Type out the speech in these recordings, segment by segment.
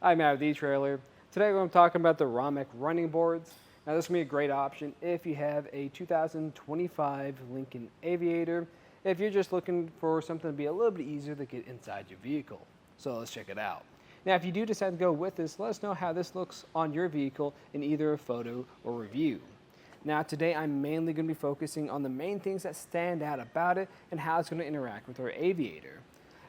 I'm Matt with etrailer. Today we're talking about the Romik running boards. Now this is going to be a great option if you have a 2025 Lincoln Aviator, if you're just looking for something to be a little bit easier to get inside your vehicle. So let's check it out. Now if you do decide to go with this, let us know how this looks on your vehicle in either a photo or review. Now today I'm mainly going to be focusing on the main things that stand out about it and how it's going to interact with our Aviator.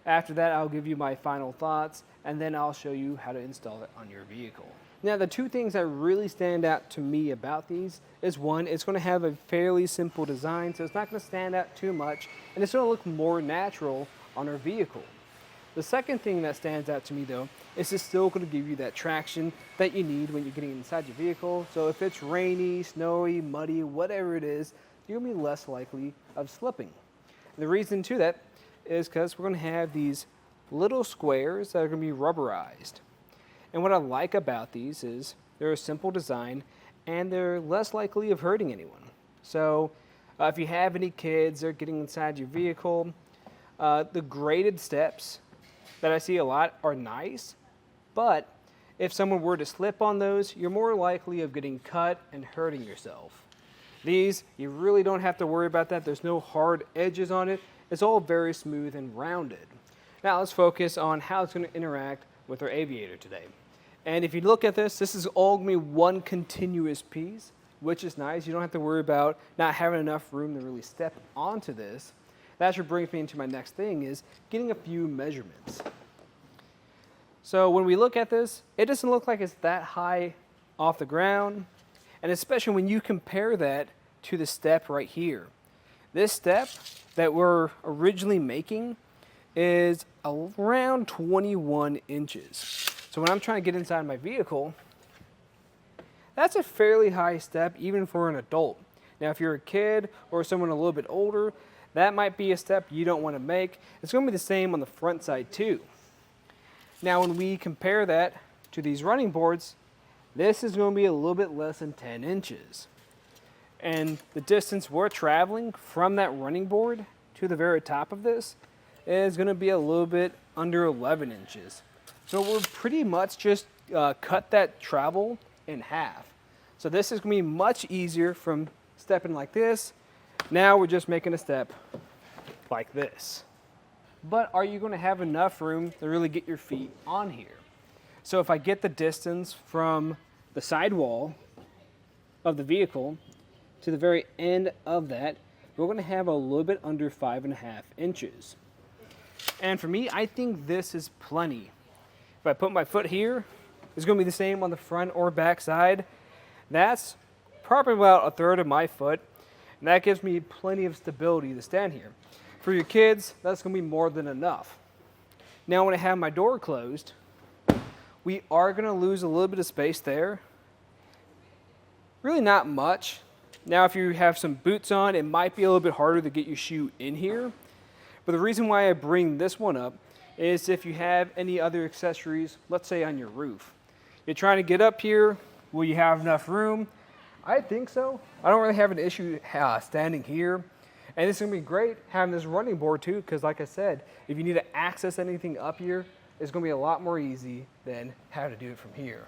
After that, I'll give you my final thoughts, and then I'll show you how to install it on your vehicle. Now, the two things that really stand out to me about these is one, it's going to have a fairly simple design, so it's not going to stand out too much, and it's going to look more natural on our vehicle. The second thing that stands out to me, though, is it's still going to give you that traction that you need when you're getting inside your vehicle. So if it's rainy, snowy, muddy, whatever it is, you're going to be less likely of slipping. And the reason to that is because we're going to have these little squares that are going to be rubberized. And what I like about these is they're a simple design and they're less likely of hurting anyone. So if you have any kids that are getting inside your vehicle, the graded steps that I see a lot are nice, but if someone were to slip on those, you're more likely of getting cut and hurting yourself. These, you really don't have to worry about that. There's no hard edges on it. It's all very smooth and rounded. Now let's focus on how it's going to interact with our Aviator today. And if you look at this, this is all going to be one continuous piece, which is nice. You don't have to worry about not having enough room to really step onto this. That actually brings me into my next thing, is getting a few measurements. So when we look at this, it doesn't look like it's that high off the ground, and especially when you compare that to the step right here. This step that we're originally making is around 21 inches. So when I'm trying to get inside my vehicle, that's a fairly high step even for an adult. Now if you're a kid or someone a little bit older, that might be a step you don't want to make. It's going to be the same on the front side too. Now when we compare that to these running boards, this is going to be a little bit less than 10 inches. And the distance we're traveling from that running board to the very top of this is going to be a little bit under 11 inches. So we're pretty much just cut that travel in half. So this is going to be much easier from stepping like this. Now we're just making a step like this. But are you going to have enough room to really get your feet on here? So if I get the distance from the sidewall of the vehicle to the very end of that, we're going to have a little bit under 5.5 inches. And for me, I think this is plenty. If I put my foot here, it's going to be the same on the front or back side. That's probably about a third of my foot, and that gives me plenty of stability to stand here. For your kids, that's going to be more than enough. Now when I have my door closed, we are going to lose a little bit of space there. Really not much. Now if you have some boots on, it might be a little bit harder to get your shoe in here. But the reason why I bring this one up is if you have any other accessories, let's say on your roof. You're trying to get up here, will you have enough room? I think so. I don't really have an issue standing here. And it's going to be great having this running board too, because like I said, if you need to access anything up here, it's going to be a lot more easy than having to do it from here.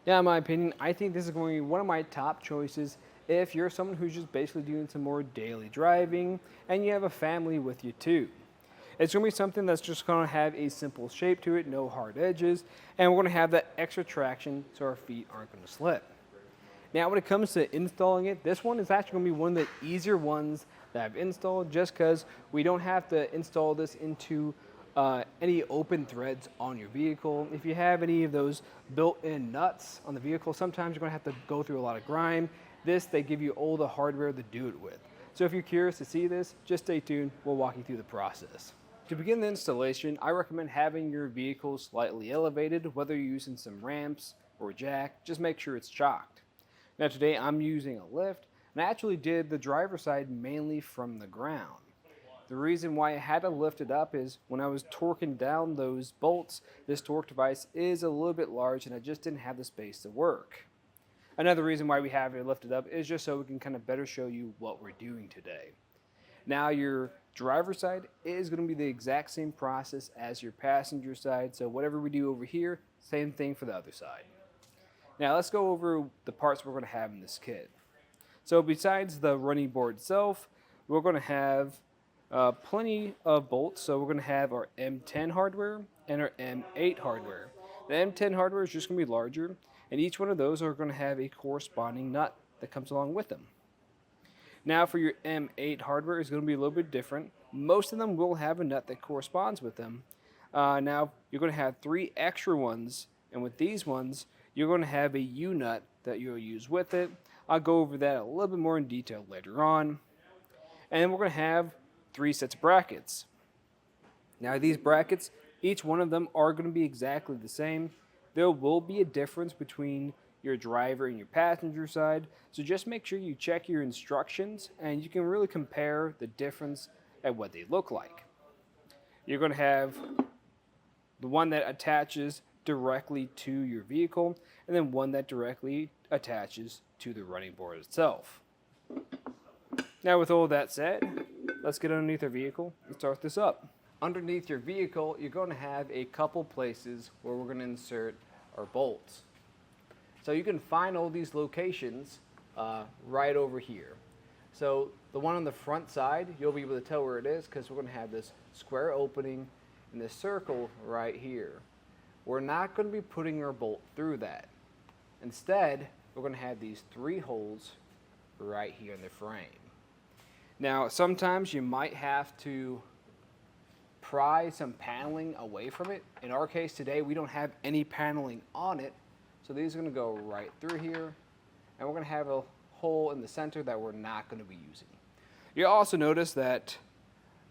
Now in my opinion, I think this is going to be one of my top choices if you're someone who's just basically doing some more daily driving and you have a family with you too. It's going to be something that's just going to have a simple shape to it, no hard edges, and we're going to have that extra traction so our feet aren't going to slip. Now when it comes to installing it, this one is actually going to be one of the easier ones that I've installed, just because we don't have to install this into any open threads on your vehicle. If you have any of those built-in nuts on the vehicle, sometimes you're going to have to go through a lot of grime. This, they give you all the hardware to do it with. So if you're curious to see this, just stay tuned. We'll walk you through the process. To begin the installation, I recommend having your vehicle slightly elevated, whether you're using some ramps or jack, just make sure it's chocked. Now today I'm using a lift, and I actually did the driver's side mainly from the ground. The reason why I had to lift it up is when I was torquing down those bolts, this torque device is a little bit large and I just didn't have the space to work. Another reason why we have it lifted up is just so we can kind of better show you what we're doing today. Now your driver's side is going to be the exact same process as your passenger side. So whatever we do over here, same thing for the other side. Now let's go over the parts we're going to have in this kit. So besides the running board itself, we're going to have plenty of bolts. So we're going to have our M10 hardware and our M8 hardware. The M10 hardware is just going to be larger, and each one of those are going to have a corresponding nut that comes along with them. Now for your M8 hardware, it's going to be a little bit different. Most of them will have a nut that corresponds with them. Now you're going to have 3 extra ones, and with these ones, you're going to have a U-nut that you'll use with it. I'll go over that a little bit more in detail later on. And then we're going to have 3 sets of brackets. Now these brackets, each one of them are going to be exactly the same. There will be a difference between your driver and your passenger side, so just make sure you check your instructions and you can really compare the difference at what they look like. You're going to have the one that attaches directly to your vehicle, and then one that directly attaches to the running board itself. Now with all that said, let's get underneath our vehicle and start this up. Underneath your vehicle, you're going to have a couple places where we're going to insert our bolts. So you can find all these locations right over here. So the one on the front side, you'll be able to tell where it is because we're going to have this square opening and this circle right here. We're not going to be putting our bolt through that. Instead, we're going to have these 3 holes right here in the frame. Now, sometimes you might have to pry some paneling away from it. In our case today, we don't have any paneling on it, so these are going to go right through here, and we're going to have a hole in the center that we're not going to be using. You'll also notice that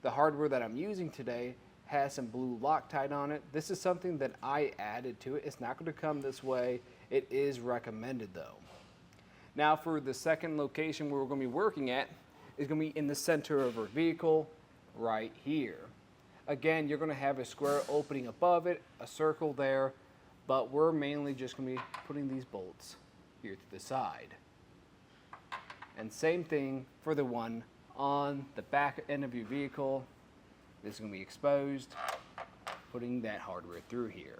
the hardware that I'm using today has some blue Loctite on it. This is something that I added to it. It's not going to come this way. It is recommended though. Now for the second location where we're going to be working at is going to be in the center of our vehicle right here. Again, you're going to have a square opening above it, a circle there, but we're mainly just going to be putting these bolts here to the side. And same thing for the one on the back end of your vehicle. This is going to be exposed, putting that hardware through here.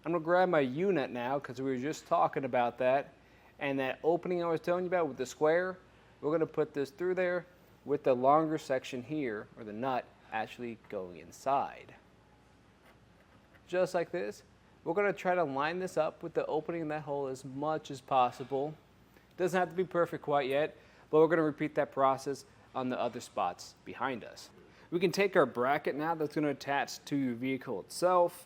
I'm going to grab my U-nut now because we were just talking about that. And that opening I was telling you about with the square, we're going to put this through there with the longer section here, or the nut, actually going inside. Just like this. We're going to try to line this up with the opening in that hole as much as possible. Doesn't have to be perfect quite yet, but we're going to repeat that process on the other spots behind us. We can take our bracket now that's going to attach to your vehicle itself.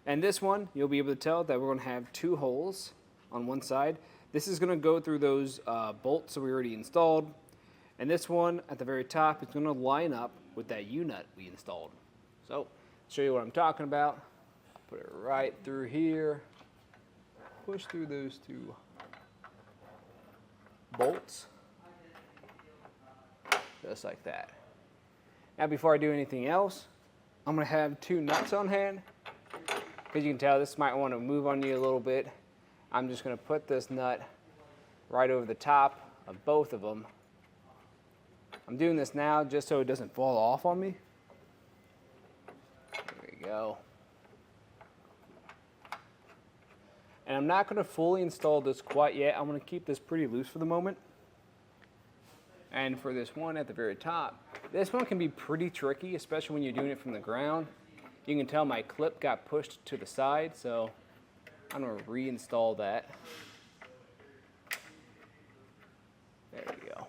And this one, you'll be able to tell that we're going to have 2 holes on one side. This is going to go through those bolts that we already installed. And this one at the very top is going to line up with that U-nut we installed. So, show you what I'm talking about. Put it right through here. Push through those 2 bolts. Just like that. Now before I do anything else, I'm going to have 2 nuts on hand. Because you can tell this might want to move on you a little bit. I'm just going to put this nut right over the top of both of them. I'm doing this now just so it doesn't fall off on me. There we go. And I'm not going to fully install this quite yet. I'm going to keep this pretty loose for the moment. And for this one at the very top, this one can be pretty tricky, especially when you're doing it from the ground. You can tell my clip got pushed to the side, so I'm going to reinstall that. There we go.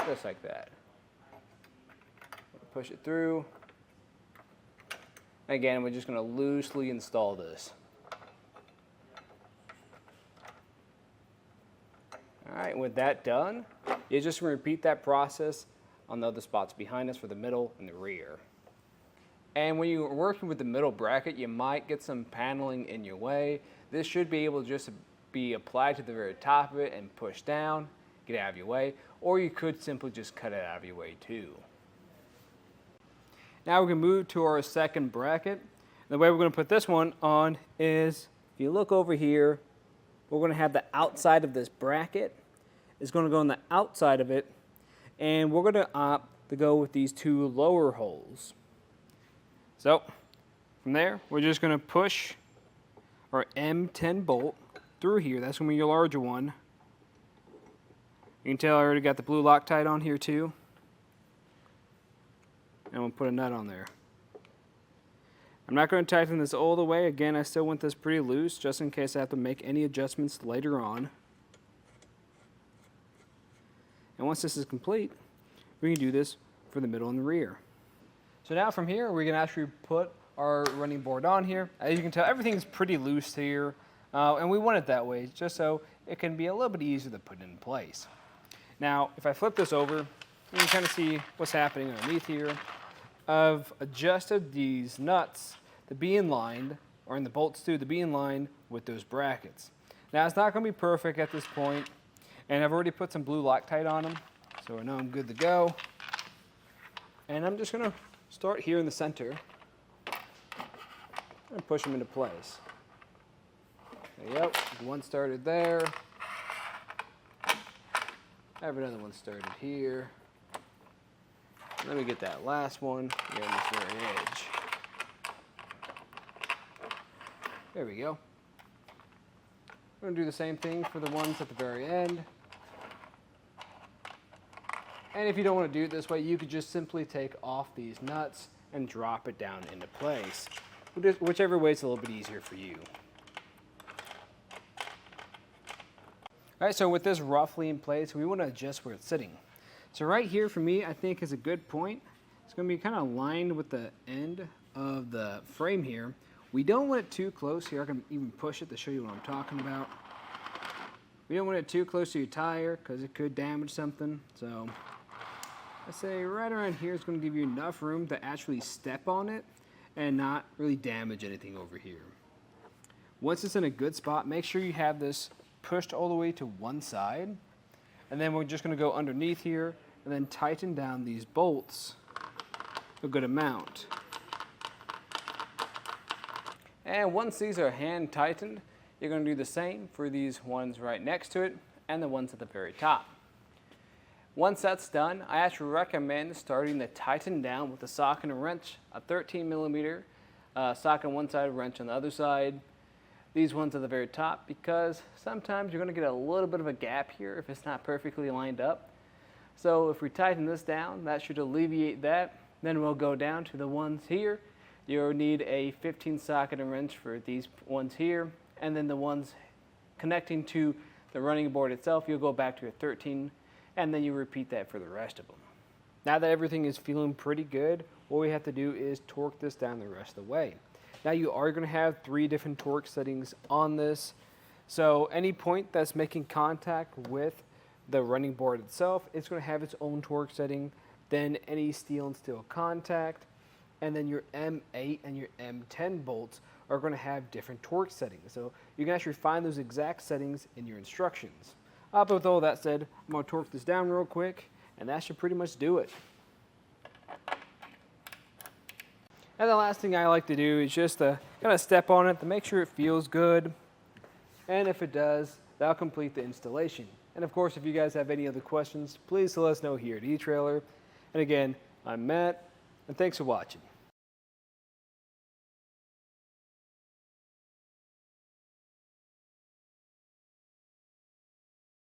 Just like that. Push it through. Again, we're just going to loosely install this. Alright, with that done, you're just going to repeat that process on the other spots behind us for the middle and the rear. And when you're working with the middle bracket, you might get some paneling in your way. This should be able to just be applied to the very top of it and push down, get out of your way, or you could simply just cut it out of your way too. Now we're going to move to our second bracket. The way we're going to put this one on is, if you look over here, we're going to have the outside of this bracket is going to go on the outside of it, and we're going to opt to go with these two lower holes. So from there, we're just going to push our M10 bolt through here. That's going to be your larger one. You can tell I already got the blue Loctite on here too. And we'll put a nut on there. I'm not going to tighten this all the way. Again, I still want this pretty loose just in case I have to make any adjustments later on. And once this is complete, we can do this for the middle and the rear. So now from here, we're going to actually put our running board on here. As you can tell, everything's pretty loose here. And we want it that way just so it can be a little bit easier to put in place. Now, if I flip this over, you can kind of see what's happening underneath here. I've adjusted these nuts to be in line, or in the bolts too, to be in line with those brackets. Now, it's not going to be perfect at this point, and I've already put some blue Loctite on them, so I know I'm good to go. And I'm just going to start here in the center and push them into place. There you go. One started there. I have another one started here. Let me get that last one here on this very edge. There we go. We're going to do the same thing for the ones at the very end. And if you don't want to do it this way, you could just simply take off these nuts and drop it down into place. Whichever way is a little bit easier for you. All right, so with this roughly in place, we want to adjust where it's sitting. So right here for me, I think is a good point. It's going to be kind of aligned with the end of the frame here. We don't want it too close here. I can even push it to show you what I'm talking about. We don't want it too close to your tire because it could damage something. So I say right around here is going to give you enough room to actually step on it and not really damage anything over here. Once it's in a good spot, make sure you have this pushed all the way to one side. And then we're just going to go underneath here and then tighten down these bolts a good amount. And once these are hand tightened, you're going to do the same for these ones right next to it and the ones at the very top. Once that's done, I actually recommend starting to tighten down with a socket and a wrench, a 13mm socket on one side, wrench on the other side. These ones at the very top, because sometimes you're going to get a little bit of a gap here if it's not perfectly lined up. So if we tighten this down, that should alleviate that. Then we'll go down to the ones here. You'll need a 15 socket and wrench for these ones here, and then the ones connecting to the running board itself, you'll go back to a 13, and then you repeat that for the rest of them. Now that everything is feeling pretty good, what we have to do is torque this down the rest of the way. Now you are going to have 3 different torque settings on this. So any point that's making contact with the running board itself, it's going to have its own torque setting. Then any steel and steel contact, and then your M8 and your M10 bolts are going to have different torque settings. So you can actually find those exact settings in your instructions. But with all that said, I'm going to torque this down real quick, and that should pretty much do it. And the last thing I like to do is just to kind of step on it to make sure it feels good. And if it does, that'll complete the installation. And of course, if you guys have any other questions, please let us know here at etrailer. And again, I'm Matt, and thanks for watching.